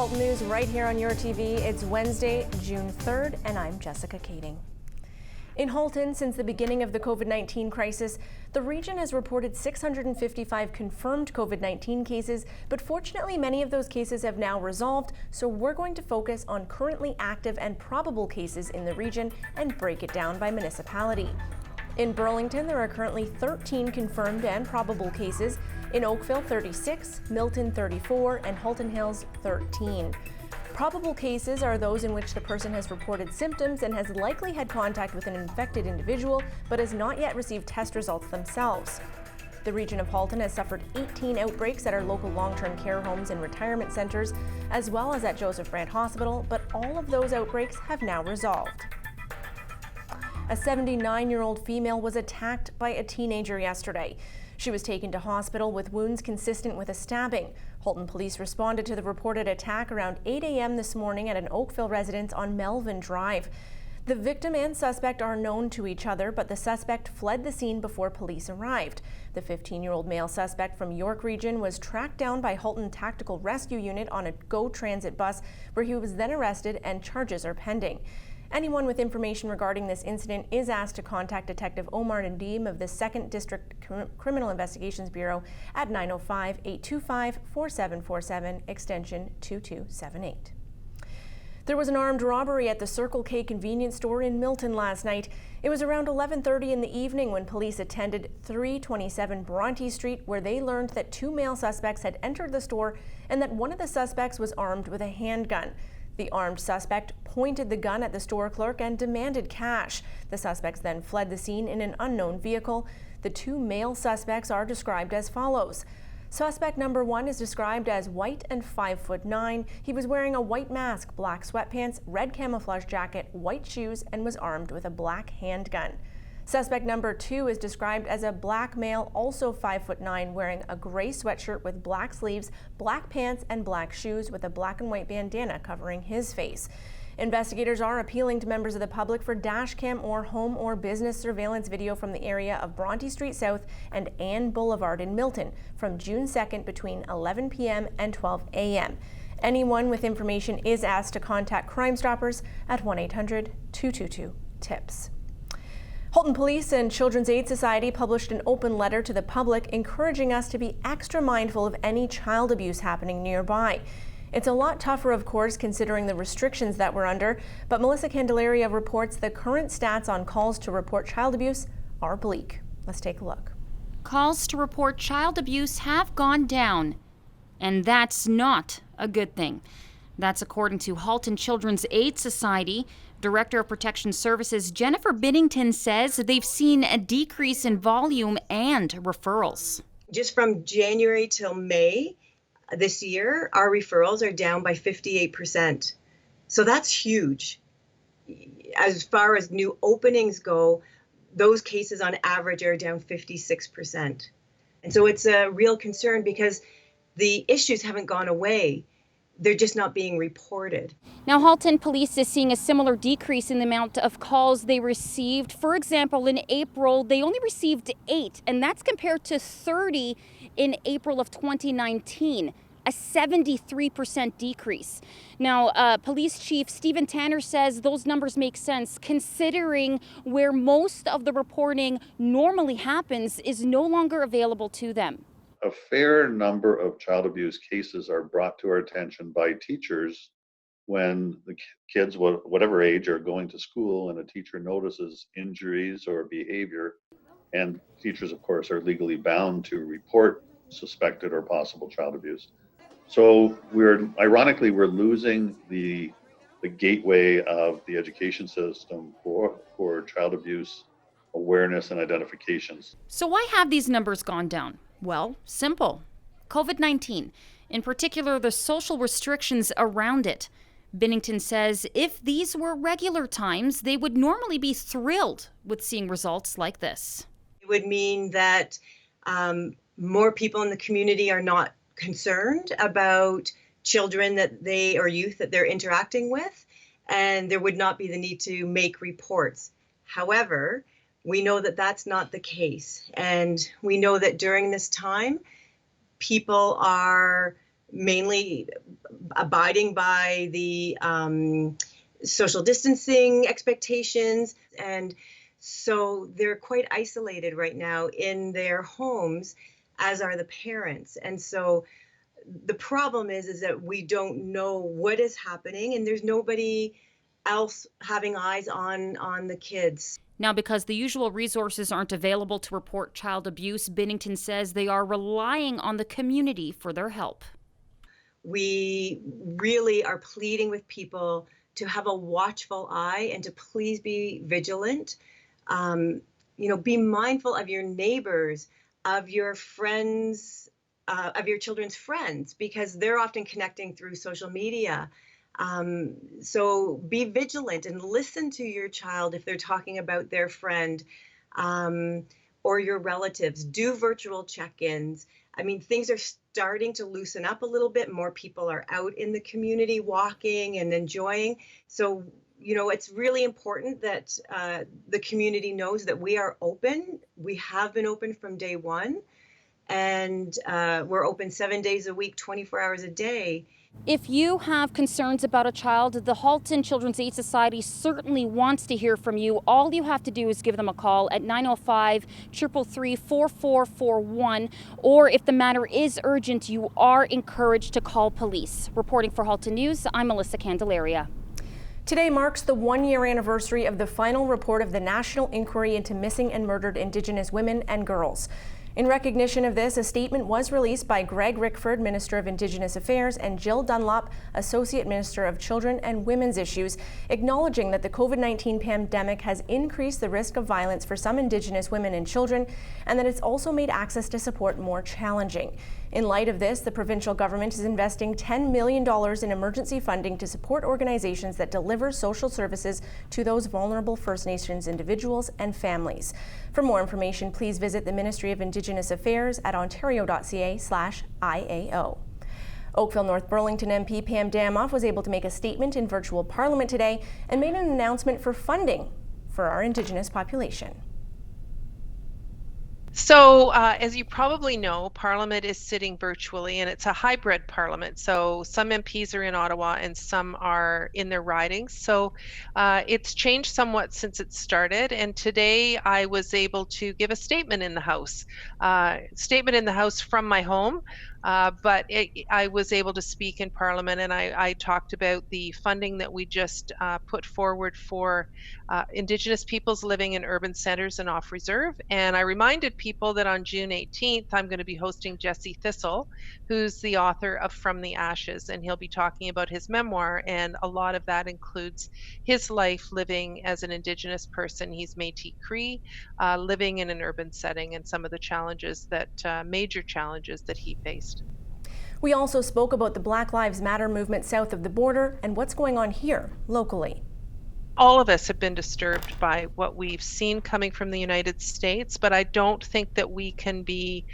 Halton News right here on your TV. It's Wednesday, June 3rd, and I'm Jessica Kading. In Halton, since the beginning of the COVID-19 crisis, the region has reported 655 confirmed COVID-19 cases, but fortunately many of those cases have now resolved, so we're going to focus on currently active and probable cases in the region and break it down by municipality. In Burlington, there are currently 13 confirmed and probable cases. In Oakville, 36, Milton, 34, and Halton Hills, 13. Probable cases are those in which the person has reported symptoms and has likely had contact with an infected individual, but has not yet received test results themselves. The region of Halton has suffered 18 outbreaks at our local long-term care homes and retirement centers, as well as at Joseph Brant Hospital, but all of those outbreaks have now resolved. A 79-year-old female was attacked by a teenager yesterday. She was taken to hospital with wounds consistent with a stabbing. Halton police responded to the reported attack around 8 a.m. this morning at an Oakville residence on Melvin Drive. The victim and suspect are known to each other, but the suspect fled the scene before police arrived. The 15-year-old male suspect from York Region was tracked down by Halton Tactical Rescue Unit on a GO Transit bus, where he was then arrested and charges are pending. Anyone with information regarding this incident is asked to contact Detective Omar Nadeem of the 2nd District Criminal Investigations Bureau at 905-825-4747, extension 2278. There was an armed robbery at the Circle K convenience store in Milton last night. It was around 11:30 in the evening when police attended 327 Bronte Street, where they learned that 2 male suspects had entered the store and that one of the suspects was armed with a handgun. The armed suspect pointed the gun at the store clerk and demanded cash. The suspects then fled the scene in an unknown vehicle. The 2 male suspects are described as follows. Suspect number 1 is described as white and 5'9". He was wearing a white mask, black sweatpants, red camouflage jacket, white shoes, and was armed with a black handgun. Suspect number 2 is described as a black male, also 5'9", wearing a gray sweatshirt with black sleeves, black pants, and black shoes with a black and white bandana covering his face. Investigators are appealing to members of the public for dash cam or home or business surveillance video from the area of Bronte Street South and Ann Boulevard in Milton from June 2nd between 11 p.m. and 12 a.m. Anyone with information is asked to contact Crime Stoppers at 1-800-222-TIPS. Halton Police and Children's Aid Society published an open letter to the public encouraging us to be extra mindful of any child abuse happening nearby. It's a lot tougher, of course, considering the restrictions that we're under, but Melissa Candelaria reports the current stats on calls to report child abuse are bleak. Let's take a look. Calls to report child abuse have gone down, and that's not a good thing. That's according to Halton Children's Aid Society. Director of Protection Services Jennifer Biddington says they've seen a decrease in volume and referrals. Just from January till May this year, our referrals are down by 58%. So that's huge. As far as new openings go, those cases on average are down 56%. And so it's a real concern because the issues haven't gone away. They're just not being reported. Now, Halton Police is seeing a similar decrease in the amount of calls they received. For example, in April, they only received 8, and that's compared to 30 in April of 2019, a 73% decrease. Now, Police Chief Stephen Tanner says those numbers make sense considering where most of the reporting normally happens is no longer available to them. A fair number of child abuse cases are brought to our attention by teachers when the kids, whatever age, are going to school and a teacher notices injuries or behavior. And teachers, of course, are legally bound to report suspected or possible child abuse. So we're losing the gateway of the education system for child abuse awareness and identifications. So why have these numbers gone down? Well, simple. COVID-19, in particular the social restrictions around it. Binnington says if these were regular times, they would normally be thrilled with seeing results like this. It would mean that more people in the community are not concerned about children or youth that they're interacting with, and there would not be the need to make reports. However, we know that that's not the case. And we know that during this time, people are mainly abiding by the social distancing expectations. And so they're quite isolated right now in their homes, as are the parents. And so the problem is that we don't know what is happening, and there's nobody else having eyes on the kids. Now, because the usual resources aren't available to report child abuse, Binnington says they are relying on the community for their help. We really are pleading with people to have a watchful eye and to please be vigilant. Be mindful of your neighbors, of your friends, of your children's friends, because they're often connecting through social media. So be vigilant and listen to your child if they're talking about their friend or your relatives. Do virtual check-ins. I mean, things are starting to loosen up a little bit. More people are out in the community walking and enjoying. So, it's really important that the community knows that we are open. We have been open from day one, and we're open 7 days a week, 24 hours a day. If you have concerns about a child, the Halton Children's Aid Society certainly wants to hear from you. All you have to do is give them a call at 905-333-4441, or if the matter is urgent, you are encouraged to call police. Reporting for Halton News, I'm Melissa Candelaria. Today marks the one-year anniversary of the final report of the National Inquiry into Missing and Murdered Indigenous Women and Girls. In recognition of this, a statement was released by Greg Rickford, Minister of Indigenous Affairs, and Jill Dunlop, Associate Minister of Children and Women's Issues, acknowledging that the COVID-19 pandemic has increased the risk of violence for some Indigenous women and children, and that it's also made access to support more challenging. In light of this, the provincial government is investing $10 million in emergency funding to support organizations that deliver social services to those vulnerable First Nations individuals and families. For more information, please visit the Ministry of Indigenous Affairs at ontario.ca/IAO. Oakville North Burlington MP Pam Damoff was able to make a statement in virtual Parliament today and made an announcement for funding for our Indigenous population. So, as you probably know, Parliament is sitting virtually, and it's a hybrid Parliament. So some MPs are in Ottawa and some are in their ridings. So it's changed somewhat since it started. And today I was able to give a statement in the House, from my home. But I was able to speak in Parliament, and I talked about the funding that we just put forward for Indigenous peoples living in urban centres and off reserve. And I reminded people that on June 18th, I'm going to be hosting Jesse Thistle, who's the author of From the Ashes, and he'll be talking about his memoir. And a lot of that includes his life living as an Indigenous person. He's Métis Cree, living in an urban setting, and some of the challenges major challenges that he faced. We also spoke about the Black Lives Matter movement south of the border and what's going on here locally. All of us have been disturbed by what we've seen coming from the United States, but I don't think that we can be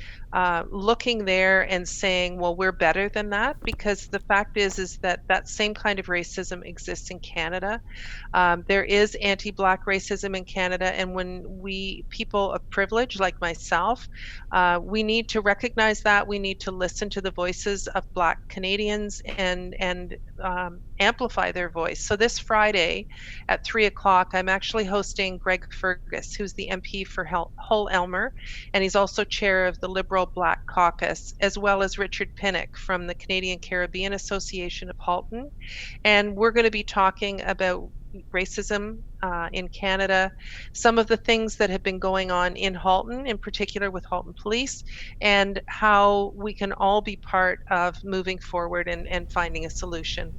looking there and saying, well, we're better than that, because the fact is that same kind of racism exists in Canada. There is anti-Black racism in Canada, and when people of privilege like myself, we need to recognize that. We need to listen to the voices of Black Canadians and amplify their voice. So this Friday at 3 o'clock, I'm actually hosting Greg Fergus, who's the MP for Hull Elmer, and he's also chair of the Liberal Black Caucus, as well as Richard Pinnock from the Canadian Caribbean Association of Halton. And we're going to be talking about racism in Canada, some of the things that have been going on in Halton, in particular with Halton Police, and how we can all be part of moving forward and finding a solution.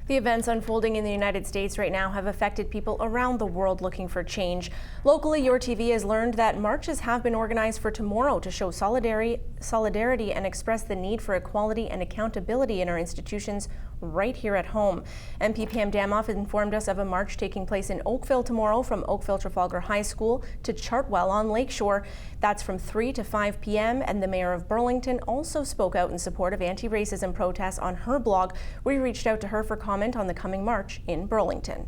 The events unfolding in the United States right now have affected people around the world looking for change. Locally, Your TV has learned that marches have been organized for tomorrow to show solidarity and express the need for equality and accountability in our institutions right here at home. MP Pam Damoff informed us of a march taking place in Oakville tomorrow from Oakville Trafalgar High School to Chartwell on Lakeshore. That's from 3 to 5 p.m. and the Mayor of Burlington also spoke out in support of anti-racism protests on her blog. We reached out to her for comment on the coming march in Burlington.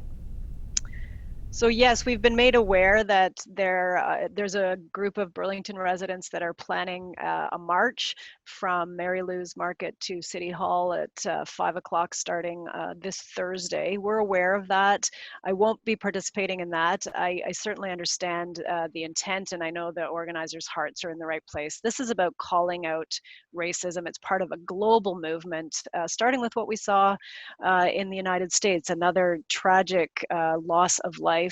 So yes, we've been made aware that there's a group of Burlington residents that are planning a march from Mary Lou's Market to City Hall at 5 o'clock starting this Thursday. We're aware of that. I won't be participating in that. I certainly understand the intent, and I know the organizers' hearts are in the right place. This is about calling out racism. It's part of a global movement, starting with what we saw in the United States, another tragic loss of life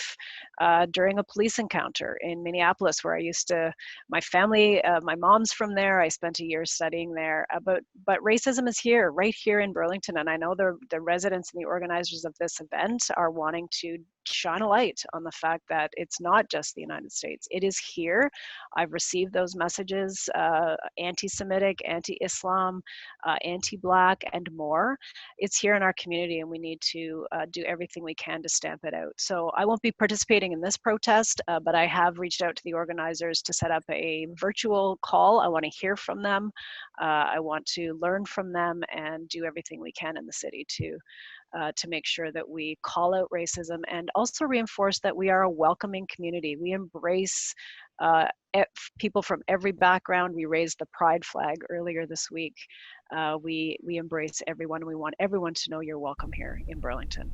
during a police encounter in Minneapolis, where I used to, my family, my mom's from there. I spent a year studying there. But racism is here, right here in Burlington. And I know the residents and the organizers of this event are wanting to shine a light on the fact that it's not just the United States. It is here. I've received those messages, anti-Semitic, anti-Islam, anti-Black, and more. It's here in our community, and we need to do everything we can to stamp it out. So I won't be participating in this protest, but I have reached out to the organizers to set up a virtual call. I want to hear from them. I want to learn from them and do everything we can in the city to make sure that we call out racism and also reinforce that we are a welcoming community. We embrace people from every background. We raised the pride flag earlier this week. We embrace everyone. We want everyone to know you're welcome here in Burlington.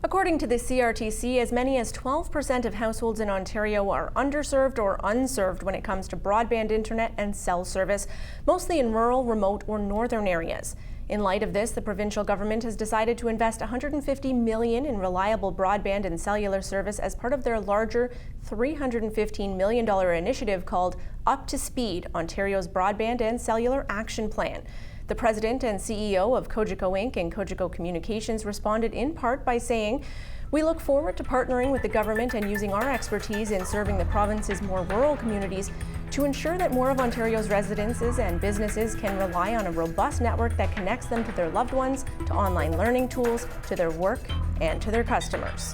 According to the CRTC, as many as 12% of households in Ontario are underserved or unserved when it comes to broadband internet and cell service, mostly in rural, remote, or northern areas. In light of this, the provincial government has decided to invest $150 million in reliable broadband and cellular service as part of their larger $315 million initiative called Up to Speed, Ontario's Broadband and Cellular Action Plan. The president and CEO of Cogeco Inc. and Cogeco Communications responded in part by saying, "We look forward to partnering with the government and using our expertise in serving the province's more rural communities to ensure that more of Ontario's residences and businesses can rely on a robust network that connects them to their loved ones, to online learning tools, to their work, and to their customers."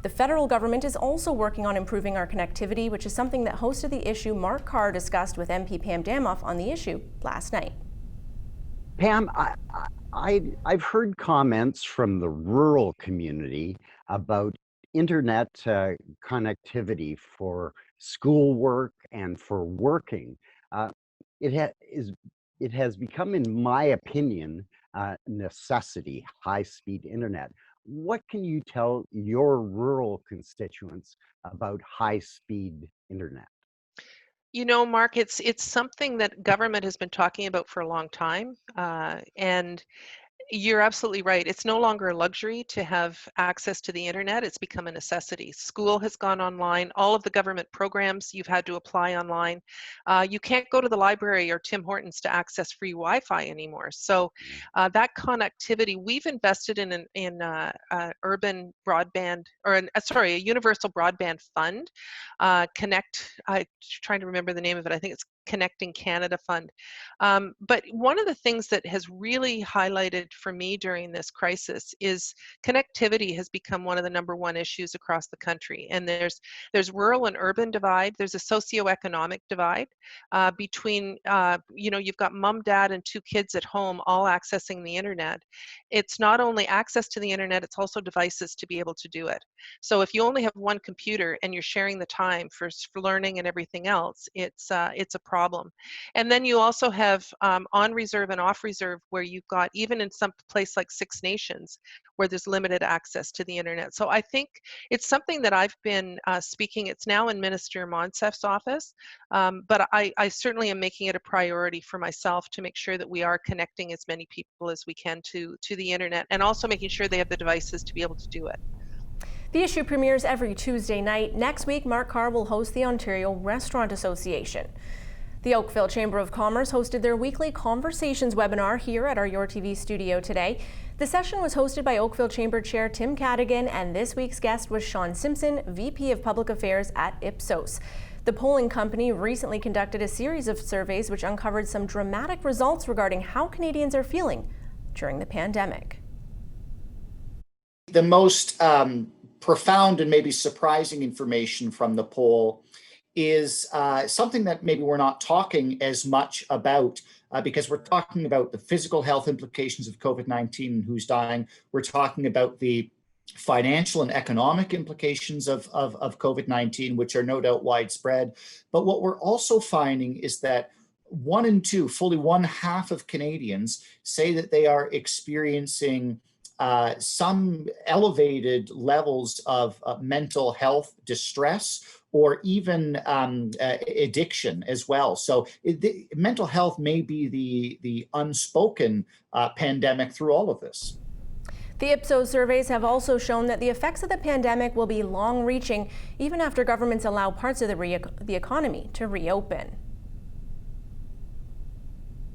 The federal government is also working on improving our connectivity, which is something that host of the issue Mark Carr discussed with MP Pam Damoff on the issue last night. Pam, I've heard comments from the rural community about internet connectivity for schoolwork and for working. It has become, in my opinion, necessity, high-speed internet. What can you tell your rural constituents about high-speed internet? You know, Mark, it's something that government has been talking about for a long time, and you're absolutely right. It's no longer a luxury to have access to the internet. It's become a necessity. School has gone online. All of the government programs you've had to apply online. You can't go to the library or Tim Hortons to access free Wi-Fi anymore. So that connectivity, we've invested in an urban broadband, or a universal broadband fund. I'm trying to remember the name of it. I think it's Connecting Canada Fund. But one of the things that has really highlighted for me during this crisis is connectivity has become one of the #1 issues across the country. And there's rural and urban divide. There's a socioeconomic divide between, you've got mom, dad, and 2 kids at home all accessing the internet. It's not only access to the internet, it's also devices to be able to do it. So if you only have one computer and you're sharing the time for learning and everything else, it's a problem. And then you also have on reserve and off reserve, where you've got, even in some place like Six Nations, where there's limited access to the internet. So I think it's something that I've been speaking. It's now in Minister Monsef's office, but I certainly am making it a priority for myself to make sure that we are connecting as many people as we can to the internet, and also making sure they have the devices to be able to do it. The issue premieres every Tuesday night. Next week, Mark Carr will host the Ontario Restaurant Association. The Oakville Chamber of Commerce hosted their weekly Conversations webinar here at our Your TV studio today. The session was hosted by Oakville Chamber Chair Tim Cadigan, and this week's guest was Sean Simpson, VP of Public Affairs at Ipsos. The polling company recently conducted a series of surveys which uncovered some dramatic results regarding how Canadians are feeling during the pandemic. The most profound and maybe surprising information from the poll is something that maybe we're not talking as much about because we're talking about the physical health implications of COVID-19 and who's dying. We're talking about the financial and economic implications of COVID-19, which are no doubt widespread. But what we're also finding is that one in two, fully one half of Canadians say that they are experiencing some elevated levels of mental health distress or even addiction as well. So mental health may be the unspoken pandemic through all of this. The Ipsos surveys have also shown that the effects of the pandemic will be long-reaching, even after governments allow parts of the economy to reopen.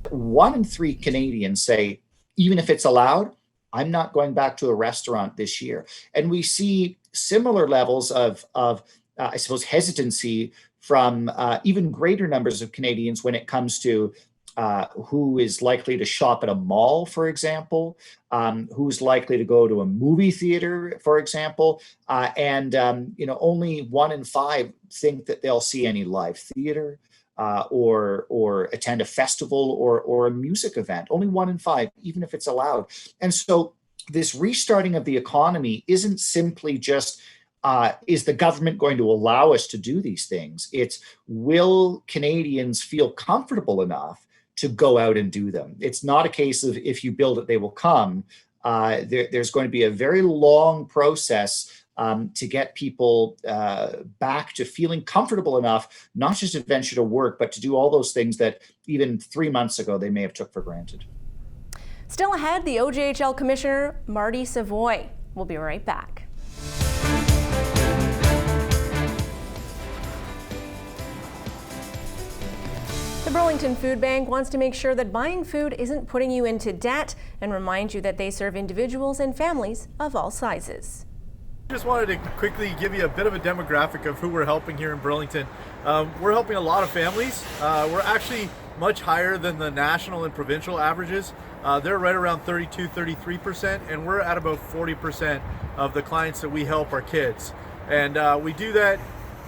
1 in 3 Canadians say, even if it's allowed, I'm not going back to a restaurant this year. And we see similar levels of I suppose, hesitancy from even greater numbers of Canadians when it comes to who is likely to shop at a mall, for example, who's likely to go to a movie theater, for example, and only 1 in 5 think that they'll see any live theater or attend a festival or a music event. Only 1 in 5, even if it's allowed. And so this restarting of the economy isn't simply just is the government going to allow us to do these things? It's, will Canadians feel comfortable enough to go out and do them? It's not a case of if you build it, they will come. There's going to be a very long process to get people back to feeling comfortable enough, not just to venture to work, but to do all those things that even 3 months ago they may have took for granted. Still ahead, the OJHL Commissioner, Marty Savoy. We'll be right back. The Burlington Food Bank wants to make sure that buying food isn't putting you into debt and remind you that they serve individuals and families of all sizes. Just wanted to quickly give you a bit of a demographic of who we're helping here in Burlington. We're helping a lot of families. We're actually much higher than the national and provincial averages. They're right around 32-33%, and we're at about 40% of the clients that we help are kids. And we do that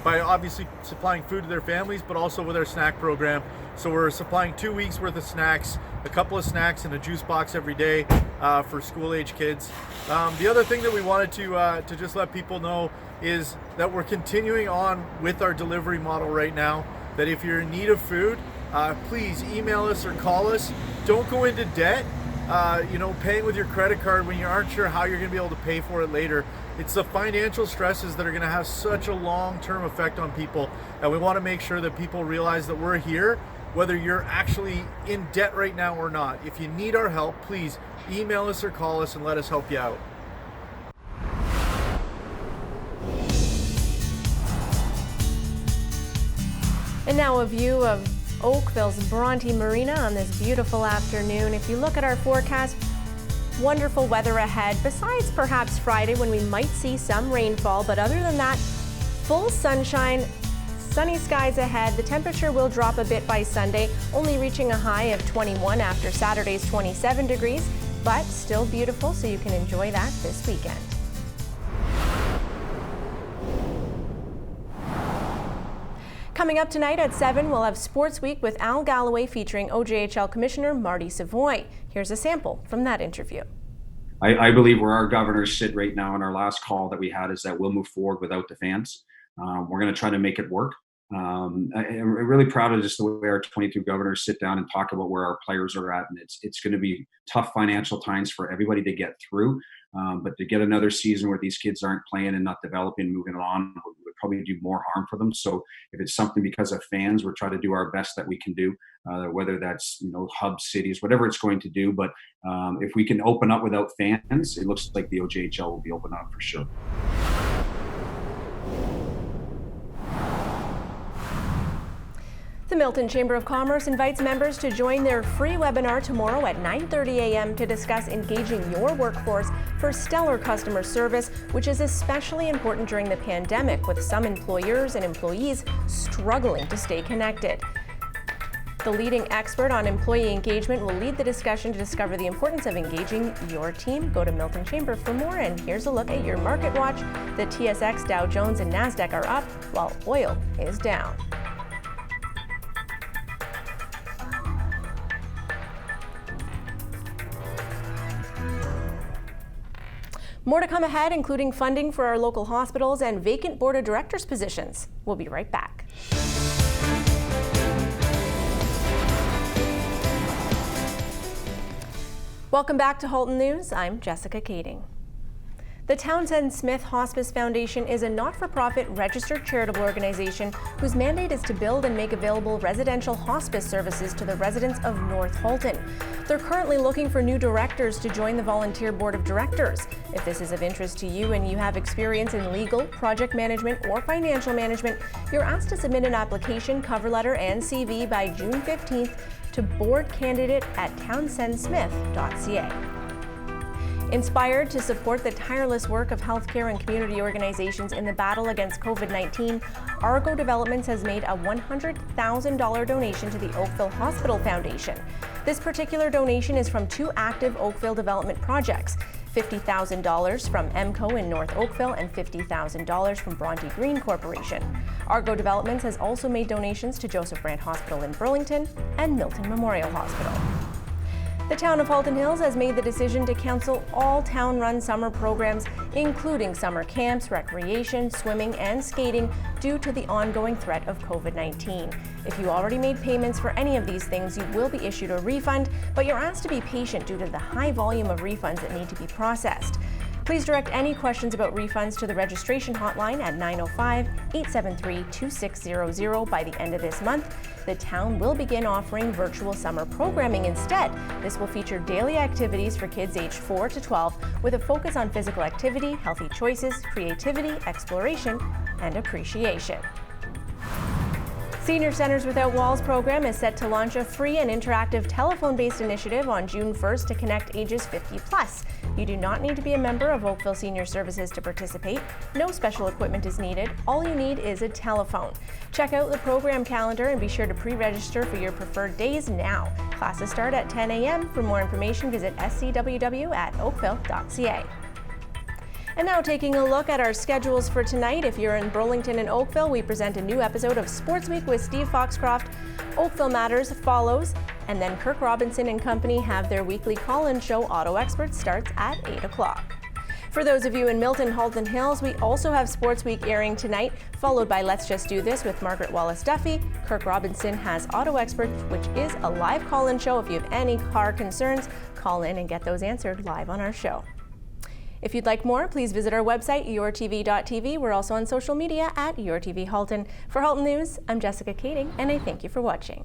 by obviously supplying food to their families, but also with our snack program. So we're supplying 2 weeks worth of snacks, a couple of snacks and a juice box every day for school-age kids. The other thing that we wanted to just let people know is that we're continuing on with our delivery model right now, that if you're in need of food, please email us or call us. Don't go into debt, paying with your credit card when you aren't sure how you're going to be able to pay for it later. It's the financial stresses that are going to have such a long-term effect on people, and we want to make sure that people realize that we're here, whether you're actually in debt right now or not. If you need our help, please email us or call us and let us help you out. And now a view of Oakville's Bronte Marina on this beautiful afternoon. If you look at our forecast, wonderful weather ahead, besides perhaps Friday when we might see some rainfall, but other than that, full sunshine, sunny skies ahead. The temperature will drop a bit by Sunday, only reaching a high of 21 after Saturday's 27 degrees, but still beautiful, so you can enjoy that this weekend. Coming up tonight at 7, we'll have Sports Week with Al Galloway featuring OJHL Commissioner Marty Savoy. Here's a sample from that interview. I believe where our governors sit right now in our last call that we had is that we'll move forward without the fans. We're going to try to make it work. I'm really proud of just the way our 22 governors sit down and talk about where our players are at. And it's going to be tough financial times for everybody to get through. But to get another season where these kids aren't playing and not developing, moving on, would probably do more harm for them. So if it's something because of fans, we're trying to do our best that we can do, whether that's, hub cities, whatever it's going to do. But if we can open up without fans, it looks like the OJHL will be open up for sure. The Milton Chamber of Commerce invites members to join their free webinar tomorrow at 9:30 a.m. to discuss engaging your workforce for stellar customer service, which is especially important during the pandemic, with some employers and employees struggling to stay connected. The leading expert on employee engagement will lead the discussion to discover the importance of engaging your team. Go to Milton Chamber for more, and here's a look at your market watch. The TSX, Dow Jones, and NASDAQ are up, while oil is down. More to come ahead, including funding for our local hospitals and vacant board of directors positions. We'll be right back. Welcome back to Halton News. I'm Jessica Kading. The Townsend Smith Hospice Foundation is a not-for-profit registered charitable organization whose mandate is to build and make available residential hospice services to the residents of North Halton. They're currently looking for new directors to join the volunteer board of directors. If this is of interest to you and you have experience in legal, project management, or financial management, you're asked to submit an application, cover letter, and CV by June 15th to boardcandidate@townsendsmith.ca. Inspired to support the tireless work of healthcare and community organizations in the battle against COVID-19, Argo Developments has made a $100,000 donation to the Oakville Hospital Foundation. This particular donation is from two active Oakville development projects, $50,000 from EMCO in North Oakville and $50,000 from Bronte Green Corporation. Argo Developments has also made donations to Joseph Brant Hospital in Burlington and Milton Memorial Hospital. The town of Halton Hills has made the decision to cancel all town-run summer programs, including summer camps, recreation, swimming, and skating, due to the ongoing threat of COVID-19. If you already made payments for any of these things, you will be issued a refund, but you're asked to be patient due to the high volume of refunds that need to be processed. Please direct any questions about refunds to the registration hotline at 905-873-2600 by the end of this month. The town will begin offering virtual summer programming instead. This will feature daily activities for kids aged 4 to 12 with a focus on physical activity, healthy choices, creativity, exploration, and appreciation. Senior Centers Without Walls program is set to launch a free and interactive telephone-based initiative on June 1st to connect ages 50+. You do not need to be a member of Oakville Senior Services to participate. No special equipment is needed. All you need is a telephone. Check out the program calendar and be sure to pre-register for your preferred days now. Classes start at 10 a.m. For more information, visit scww@oakville.ca. And now taking a look at our schedules for tonight. If you're in Burlington and Oakville, we present a new episode of Sports Week with Steve Foxcroft. Oakville Matters follows, and then Kirk Robinson and company have their weekly call-in show, Auto Experts, starts at 8 o'clock. For those of you in Milton, Halton Hills, we also have Sports Week airing tonight, followed by Let's Just Do This with Margaret Wallace-Duffy. Kirk Robinson has Auto Experts, which is a live call-in show. If you have any car concerns, call in and get those answered live on our show. If you'd like more, please visit our website, yourtv.tv. We're also on social media at YourTV Halton. For Halton News, I'm Jessica Kading, and I thank you for watching.